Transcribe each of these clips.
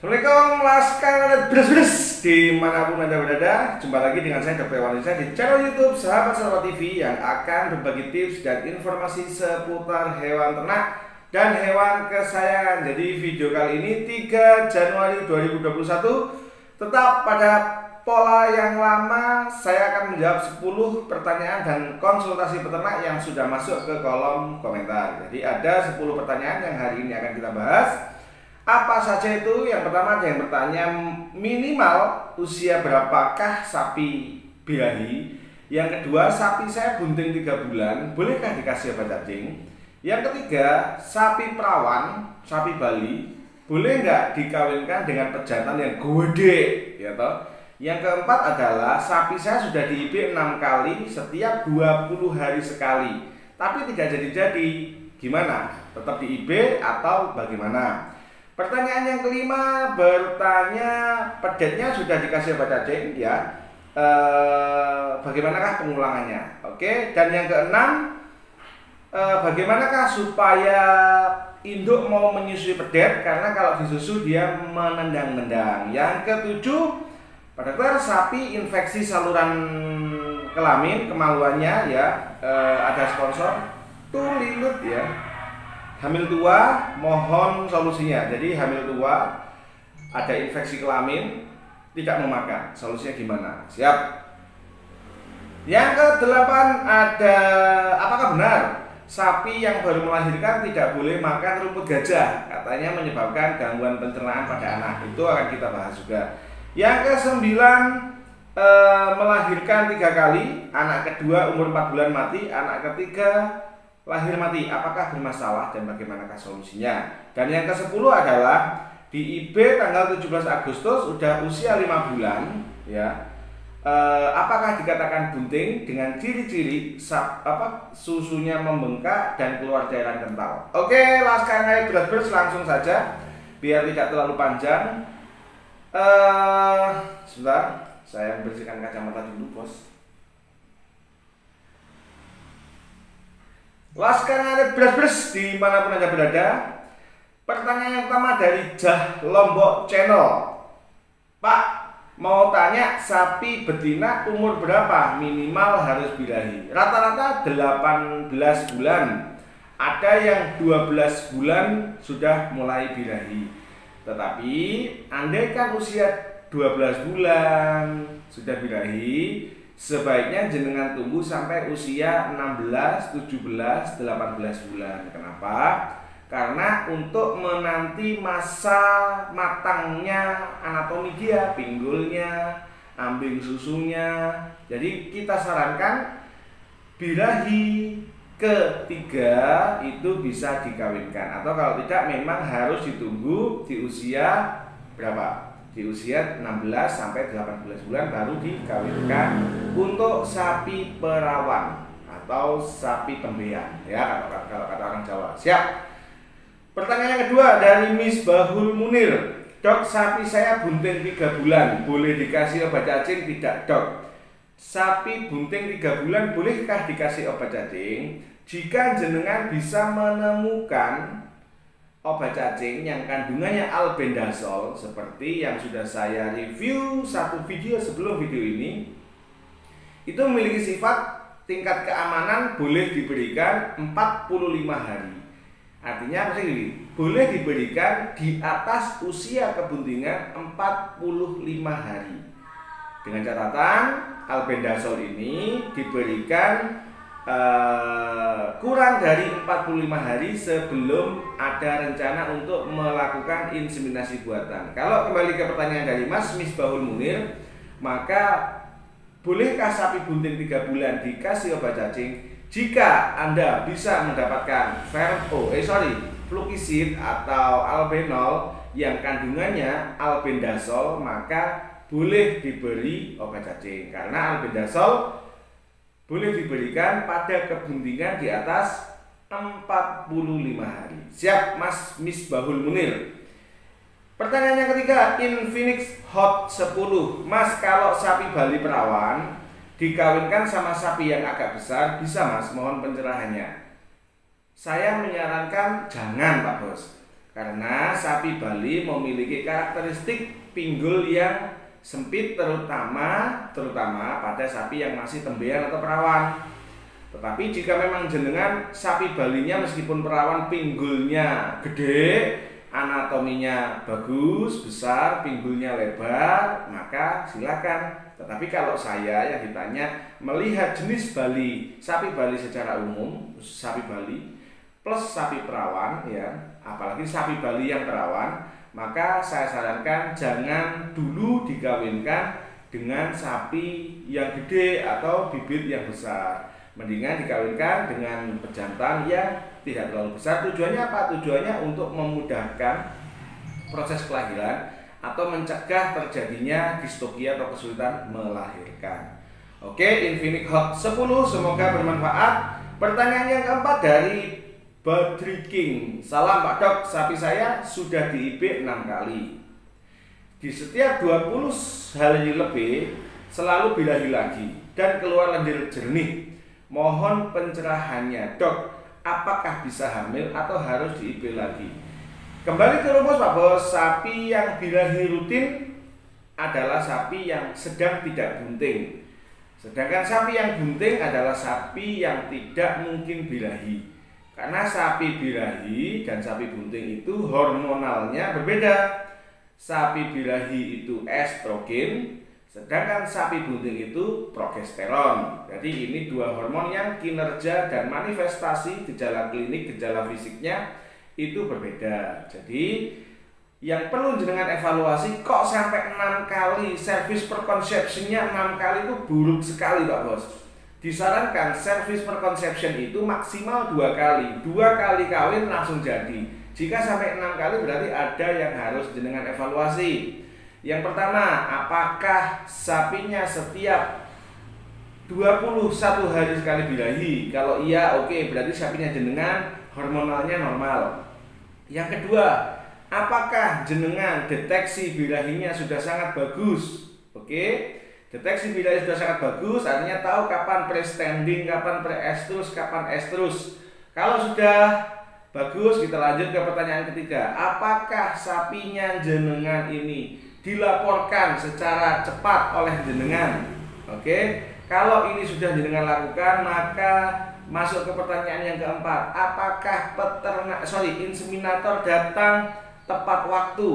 Assalamualaikum Laskar Beres-beres dimanapun Anda berada. Jumpa lagi dengan saya Dr. Wanisa di channel YouTube Sahabat TV yang akan berbagi tips dan informasi seputar hewan ternak dan hewan kesayangan. Jadi video kali ini 3 Januari 2021 tetap pada pola yang lama. Saya akan menjawab 10 pertanyaan dan konsultasi peternak yang sudah masuk ke kolom komentar. Jadi ada 10 pertanyaan yang hari ini akan kita bahas. Apa saja itu? Yang pertama ada yang bertanya minimal usia berapakah sapi birahi. Yang kedua, sapi saya bunting 3 bulan, bolehkah dikasih obat cacing? Yang ketiga, sapi perawan, sapi Bali, boleh nggak dikawinkan dengan pejantan yang gede, ya toh? Yang keempat adalah sapi saya sudah di IB 6 kali setiap 20 hari sekali, tapi tidak jadi-jadi. Gimana? Tetap di IB atau bagaimana? Pertanyaan yang kelima bertanya pedetnya sudah dikasih obat cacing ya, bagaimanakah pengulangannya? Oke. Dan yang keenam, bagaimanakah supaya induk mau menyusui pedet, karena kalau disusu dia menendang-nendang. Yang ketujuh, pada dokter, sapi infeksi saluran kelamin, kemaluannya ya, ada sponsor Tulilut ya. Hamil tua, mohon solusinya. Jadi hamil tua, ada infeksi kelamin, tidak memakan. Solusinya gimana? Siap. Yang ke-8 ada, apakah benar sapi yang baru melahirkan tidak boleh makan rumput gajah? Katanya menyebabkan gangguan pencernaan pada anak. Itu akan kita bahas juga. Yang ke-9, melahirkan 3 kali, anak kedua umur 4 bulan mati, anak ketiga lahir mati, apakah bermasalah dan bagaimanakah solusinya? Dan yang ke-10 adalah di IB tanggal 17 Agustus sudah usia 5 bulan ya. Apakah dikatakan bunting dengan ciri-ciri susunya membengkak dan keluar cairan kental? Oke, Laskar beres-beres langsung saja biar tidak terlalu panjang. Sebentar, saya membersihkan kacamata dulu, Bos. Laskar beres-beres dimanapun Anda berada. Pertanyaan yang pertama dari Jah Lombok Channel. Pak, mau tanya sapi betina umur berapa minimal harus birahi? Rata-rata 18 bulan. Ada yang 12 bulan sudah mulai birahi. Tetapi andaikan usia 12 bulan sudah birahi, sebaiknya jenengan tunggu sampai usia 16, 17, 18 bulan. Kenapa? Karena untuk menanti masa matangnya anatomi dia, pinggulnya, ambing susunya. Jadi kita sarankan birahi ketiga itu bisa dikawinkan, atau kalau tidak memang harus ditunggu di usia berapa? Di usia 16 sampai 18 bulan baru dikawinkan untuk sapi perawan atau sapi pembean ya, kalau kata orang Jawa. Siap. Pertanyaan yang kedua dari Miss Bahul Munir. Dok, sapi saya bunting 3 bulan, boleh dikasih obat cacing tidak, Dok? Sapi bunting 3 bulan bolehkah dikasih obat cacing? Jika jenengan bisa menemukan obat cacing yang kandungannya albendazole seperti yang sudah saya review satu video sebelum video ini, itu memiliki sifat tingkat keamanan boleh diberikan 45 hari. Artinya apa sih? Boleh diberikan di atas usia kebuntingan 45 hari. Dengan catatan albendazole ini diberikan kurang dari 45 hari sebelum ada rencana untuk melakukan inseminasi buatan. Kalau kembali ke pertanyaan dari Mas Misbahul Munir, maka bolehkah sapi bunting 3 bulan dikasih obat cacing jika Anda bisa mendapatkan flukisid atau albenol yang kandungannya albendazole, maka boleh diberi obat cacing, karena albendazole boleh diberikan pada kebuntingan di atas 45 hari. Siap, Mas Misbahul Munir. Pertanyaan yang ketiga, Infinix Hot 10. Mas, kalau sapi Bali perawan dikawinkan sama sapi yang agak besar, bisa Mas? Mohon pencerahannya. Saya menyarankan jangan, Pak Bos. Karena sapi Bali memiliki karakteristik pinggul yang sempit terutama pada sapi yang masih tembean atau perawan. Tetapi jika memang jenengan sapi Balinya meskipun perawan pinggulnya gede, anatominya bagus, besar, pinggulnya lebar, maka silakan. Tetapi kalau saya yang ditanya melihat jenis Bali, sapi Bali secara umum, sapi Bali plus sapi perawan ya, apalagi sapi Bali yang perawan, maka saya sarankan jangan dulu dikawinkan dengan sapi yang gede atau bibit yang besar. Mendingan dikawinkan dengan pejantan yang tidak terlalu besar. Tujuannya apa? Tujuannya untuk memudahkan proses kelahiran atau mencegah terjadinya distokia atau kesulitan melahirkan. Oke, Infinix Hot 10 semoga bermanfaat. Pertanyaan yang keempat dari Badri King. Salam Pak Dok, sapi saya sudah di-IB 6 kali. Di setiap 20 hari lebih selalu birahi lagi dan keluar lendir jernih. Mohon pencerahannya Dok, apakah bisa hamil atau harus di-IB lagi? Kembali ke rumus Pak Bos, sapi yang birahi rutin adalah sapi yang sedang tidak bunting. Sedangkan sapi yang bunting adalah sapi yang tidak mungkin birahi. Karena sapi birahi dan sapi bunting itu hormonalnya berbeda. Sapi birahi itu estrogen, sedangkan sapi bunting itu progesteron. Jadi ini dua hormon yang kinerja dan manifestasi gejala klinik, gejala fisiknya itu berbeda. Jadi yang perlu jenengan evaluasi, kok sampai 6 kali service preconceptionnya 6 kali itu buruk sekali Pak Bos. Disarankan service preconception itu maksimal 2 kali. 2 kali kawin langsung jadi. Jika sampai 6 kali berarti ada yang harus jenengan evaluasi. Yang pertama, apakah sapinya setiap 21 hari sekali birahi? Kalau iya, oke, berarti sapinya jenengan hormonalnya normal. Yang kedua, apakah jenengan deteksi birahinya sudah sangat bagus? Oke. Deteksi birahi sudah sangat bagus, artinya tahu kapan pre-standing, kapan pre-estrus, kapan estrus. Kalau sudah bagus, kita lanjut ke pertanyaan ketiga. Apakah sapinya jenengan ini dilaporkan secara cepat oleh jenengan? Oke. Kalau ini sudah jenengan lakukan, maka masuk ke pertanyaan yang keempat. Apakah inseminator datang tepat waktu?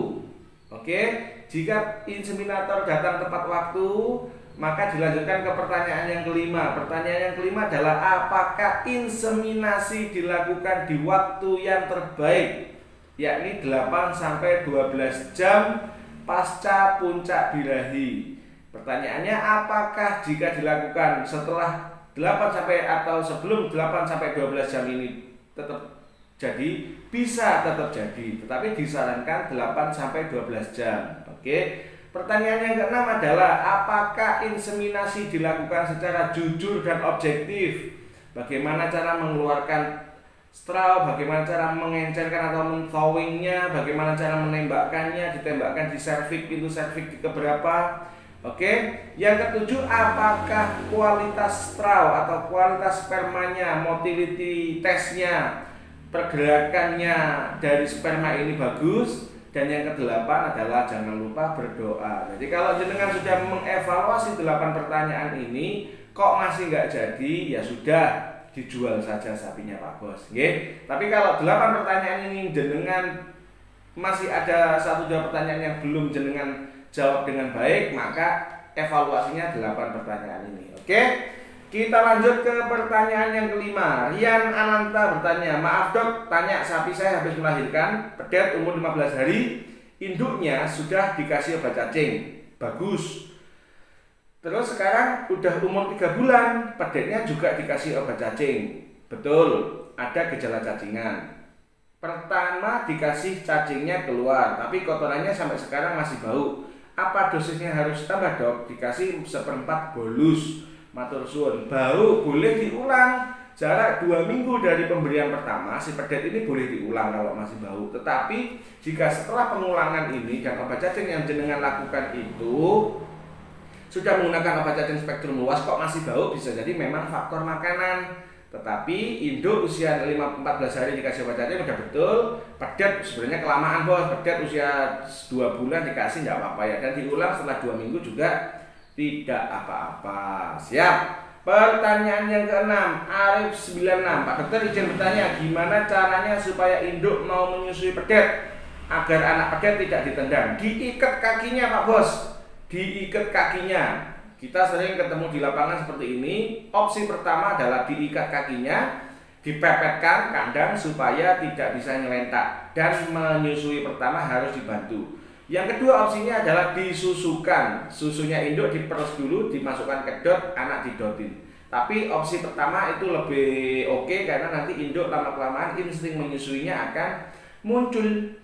Oke. Jika inseminator datang tepat waktu, maka dilanjutkan ke pertanyaan yang kelima. Pertanyaan yang kelima adalah apakah inseminasi dilakukan di waktu yang terbaik, yakni 8-12 jam pasca puncak birahi. Pertanyaannya, apakah jika dilakukan setelah 8 atau sebelum 8-12 jam ini tetap jadi? Bisa tetap jadi, tetapi disarankan 8-12 jam. Oke. Pertanyaan yang keenam adalah apakah inseminasi dilakukan secara jujur dan objektif? Bagaimana cara mengeluarkan straw, bagaimana cara mengencerkan atau men-thawingnya, bagaimana cara menembakkannya, ditembakkan di serviks, pintu serviks keberapa? Oke. Yang ketujuh, apakah kualitas straw atau kualitas spermanya, motility testnya, pergerakannya dari sperma ini bagus? Dan yang kedelapan adalah jangan lupa berdoa. Jadi kalau jenengan sudah mengevaluasi 8 pertanyaan ini, kok masih nggak jadi, ya sudah dijual saja sapinya Pak Bos. Nggih. Tapi kalau 8 pertanyaan ini jenengan masih ada 1-2 pertanyaan yang belum jenengan jawab dengan baik, maka evaluasinya 8 pertanyaan ini. Oke. Kita lanjut ke pertanyaan yang kelima. Rian Ananta bertanya, maaf Dok, tanya sapi saya habis melahirkan, pedet umur 15 hari, induknya sudah dikasih obat cacing, bagus. Terus sekarang udah umur 3 bulan, pedetnya juga dikasih obat cacing. Betul, ada gejala cacingan. Pertama dikasih cacingnya keluar, tapi kotorannya sampai sekarang masih bau. Apa dosisnya harus tambah Dok? Dikasih 1/4 bolus. Matur suwun, bau boleh diulang. Jarak 2 minggu dari pemberian pertama, si pedet ini boleh diulang kalau masih bau. Tetapi jika setelah pengulangan ini dan obat cacing yang jenengan lakukan itu sudah menggunakan obat cacing spektrum luas kok masih bau, bisa jadi memang faktor makanan. Tetapi induk usia 14 hari dikasih obat cacing udah betul. Pedet sebenarnya kelamaan bos, pedet usia 2 bulan dikasih nggak apa-apa ya. Dan diulang setelah 2 minggu juga tidak apa-apa. Siap. Pertanyaan yang ke-6, Arif 96. Pak dokter izin bertanya, gimana caranya supaya induk mau menyusui pedet agar anak pedet tidak ditendang? Diikat kakinya Pak bos, diikat kakinya. Kita sering ketemu di lapangan seperti ini. Opsi pertama adalah diikat kakinya, dipepetkan kandang supaya tidak bisa nyelentak, dan menyusui pertama harus dibantu. Yang kedua opsinya adalah disusukan. Susunya induk diperes dulu, dimasukkan ke dot, anak didotin. Tapi opsi pertama itu lebih oke karena nanti induk lama-kelamaan insting menyusuinya akan muncul.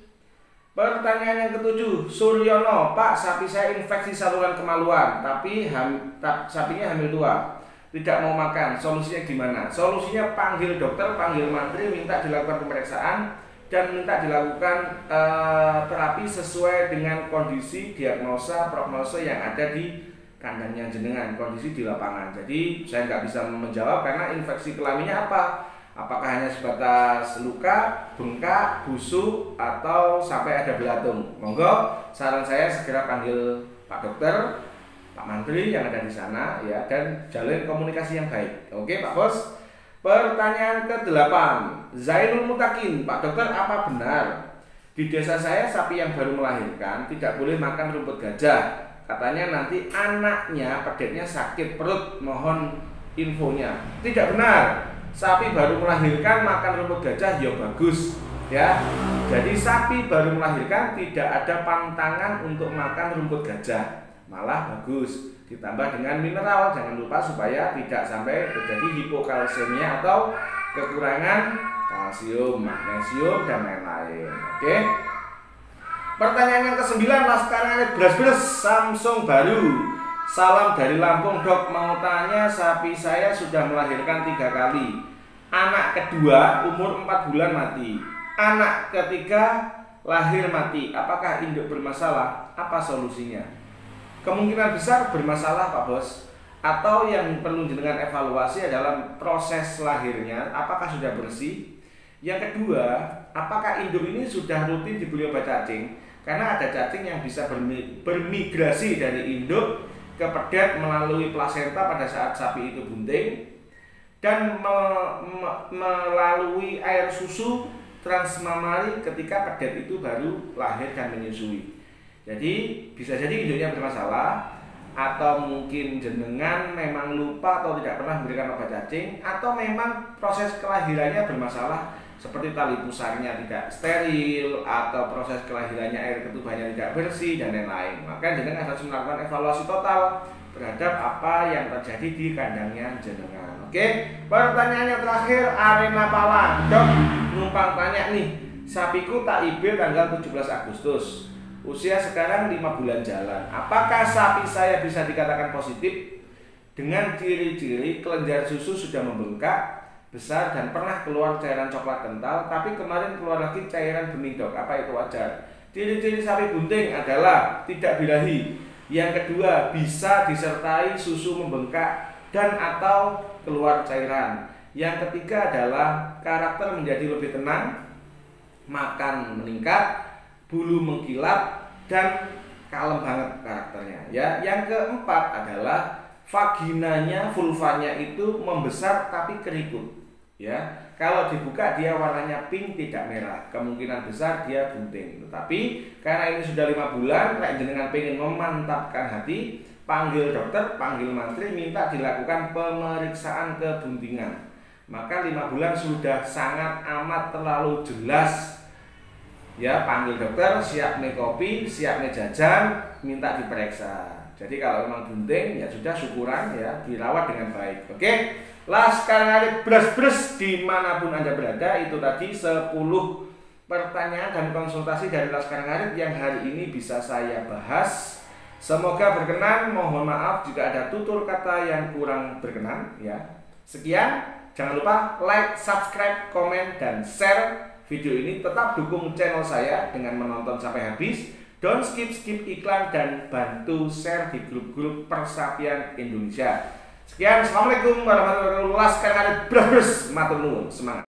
Pertanyaan yang ke-7, Suryono, Pak, sapi saya infeksi saluran kemaluan, tapi sapinya hamil tua, tidak mau makan. Solusinya gimana? Solusinya panggil dokter, panggil mantri, minta dilakukan pemeriksaan dan minta dilakukan terapi sesuai dengan kondisi, diagnosa, prognosa yang ada di kandangnya jenengan, kondisi di lapangan. Jadi saya nggak bisa menjawab karena infeksi kelaminnya apa? Apakah hanya sebatas luka, bengkak, busuk, atau sampai ada belatung? Monggo, saran saya segera panggil Pak Dokter, Pak Mantri yang ada di sana ya, dan jalin komunikasi yang baik. Oke Pak Bos. Pertanyaan ke-8, Zainul Mutakin, Pak Dokter, apa benar di desa saya sapi yang baru melahirkan tidak boleh makan rumput gajah? Katanya nanti anaknya pedetnya sakit perut, mohon infonya. Tidak benar. Sapi baru melahirkan makan rumput gajah ya bagus ya. Jadi sapi baru melahirkan tidak ada pantangan untuk makan rumput gajah, malah bagus. Ditambah dengan mineral, jangan lupa supaya tidak sampai terjadi hipokalsemia atau kekurangan kalsium, magnesium dan lain-lain. Oke. Pertanyaan yang ke-9, Laskar Beras Samsung baru. Salam dari Lampung dok, mau tanya sapi saya sudah melahirkan 3 kali. Anak kedua umur 4 bulan mati. Anak ketiga lahir mati. Apakah induk bermasalah? Apa solusinya? Kemungkinan besar bermasalah Pak Bos. Atau yang perlu jenengan evaluasi adalah proses lahirnya, apakah sudah bersih. Yang kedua, apakah induk ini sudah rutin dibeli obat cacing? Karena ada cacing yang bisa bermigrasi dari induk ke pedet melalui plasenta pada saat sapi itu bunting, dan melalui air susu transmamari ketika pedet itu baru lahir dan menyusui. Jadi bisa jadi induknya bermasalah, atau mungkin jenengan memang lupa atau tidak pernah memberikan obat cacing, atau memang proses kelahirannya bermasalah seperti tali pusarnya tidak steril, atau proses kelahirannya air ketubannya tidak bersih dan lain-lain. Maka jenengan harus melakukan evaluasi total terhadap apa yang terjadi di kandangnya jenengan. Oke, pertanyaan yang terakhir, Arena Palang. Dok, numpang tanya nih, sapiku TIB tanggal 17 Agustus. Usia sekarang 5 bulan jalan. Apakah sapi saya bisa dikatakan positif? Dengan ciri-ciri kelenjar susu sudah membengkak besar dan pernah keluar cairan coklat kental, tapi kemarin keluar lagi cairan bening dok, apa itu wajar? Ciri-ciri sapi bunting adalah tidak birahi. Yang kedua, bisa disertai susu membengkak dan atau keluar cairan. Yang ketiga adalah karakter menjadi lebih tenang, makan meningkat, bulu mengkilap, dan kalem banget karakternya ya. Yang keempat adalah vaginanya, vulvanya itu membesar tapi keriput ya. Kalau dibuka dia warnanya pink tidak merah, kemungkinan besar dia bunting. Tetapi karena ini sudah 5 bulan, nek jenengan pengen memantapkan hati, panggil dokter, panggil mantri, minta dilakukan pemeriksaan kebuntingan. Maka 5 bulan sudah sangat amat terlalu jelas ya. Panggil dokter, siap nih kopi, siap nih jajan, minta diperiksa. Jadi kalau memang bunting ya sudah, syukuran ya, dirawat dengan baik. Oke. Laskar Ngarit Beras dimanapun Anda berada, itu tadi 10 pertanyaan dan konsultasi dari Laskar Ngarit yang hari ini bisa saya bahas. Semoga berkenan, mohon maaf jika ada tutur kata yang kurang berkenan ya. Sekian, jangan lupa like, subscribe, komen, dan share video ini. Tetap dukung channel saya dengan menonton sampai habis. Don't skip iklan dan bantu share di grup-grup persapian Indonesia. Sekian, assalamualaikum warahmatullahi wabarakatuh. Sekarang ada beras matur nuwun, semangat.